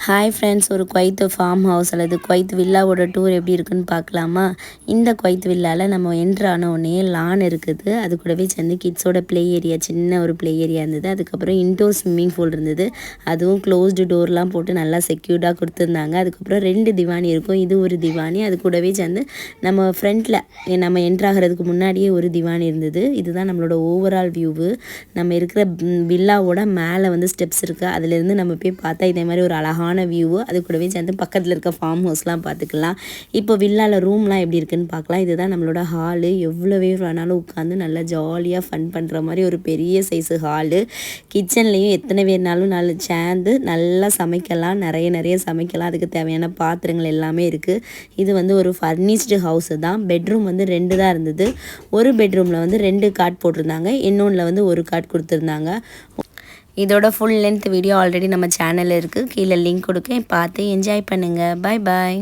Hi friends, ஒரு Kuwait farm house அல்லது Kuwait வில்லாவோட tour எப்படி இருக்குன்னு பார்க்கலாமா? இந்த குவைத் வில்லாவில் நம்ம என்ட்ரு ஆன உடனே லான் இருக்குது. அது கூடவே சேர்ந்து கிட்ஸோட ப்ளே ஏரியா, சின்ன ஒரு ப்ளே ஏரியா இருந்தது. அதுக்கப்புறம் இன்டோர் ஸ்விம்மிங் பூல் இருந்தது. அதுவும் க்ளோஸ்டு டோர்லாம் போட்டு நல்லா செக்யூர்டாக கொடுத்துருந்தாங்க. அதுக்கப்புறம் 2 திவானி இருக்கும். இது ஒரு திவானி. அது கூடவே சேர்ந்து நம்ம ஃப்ரண்ட்டில் நம்ம என்ட்ரு ஆகிறதுக்கு முன்னாடியே ஒரு திவானி இருந்தது. இதுதான் நம்மளோட ஓவரால் வியூவு. நம்ம இருக்கிற வில்லாவோட மேலே வந்து ஸ்டெப்ஸ் இருக்குது. அதுலேருந்து நம்ம போய் பார்த்தா இதே மாதிரி ஒரு அழகான வியூவு. அது கூடவே சேர்ந்து பக்கத்தில் இருக்க ஃபார்ம் ஹவுஸ்லாம் பார்த்துக்கலாம். இப்போ வில்லாவில் ரூம்லாம் எப்படி இருக்குன்னு பார்க்கலாம். இதுதான் நம்மளோட ஹாலு. எவ்வளோவே வேணாலும் உட்காந்து நல்லா ஜாலியாக ஃபன் பண்ணுற மாதிரி ஒரு பெரிய சைஸு ஹாலு. கிச்சன்லேயும் எத்தனை பேர்னாலும் நல்லா சேர்ந்து நல்லா சமைக்கலாம். நிறைய சமைக்கலாம். அதுக்கு தேவையான பாத்திரங்கள் எல்லாமே இருக்குது. இது வந்து ஒரு ஃபர்னிஷ்டு ஹவுஸு தான். பெட்ரூம் வந்து 2 தான் இருந்தது. ஒரு பெட்ரூமில் வந்து 2 காட் போட்டிருந்தாங்க. இன்னொன்றில் வந்து ஒரு காட் கொடுத்துருந்தாங்க. இதோட ஃபுல் லென்த் வீடியோ ஆல்ரெடி நம்ம சேனலில் இருக்குது. கீழே லிங்க் கொடுக்கேன், பார்த்து என்ஜாய் பண்ணுங்கள். பாய் பாய்.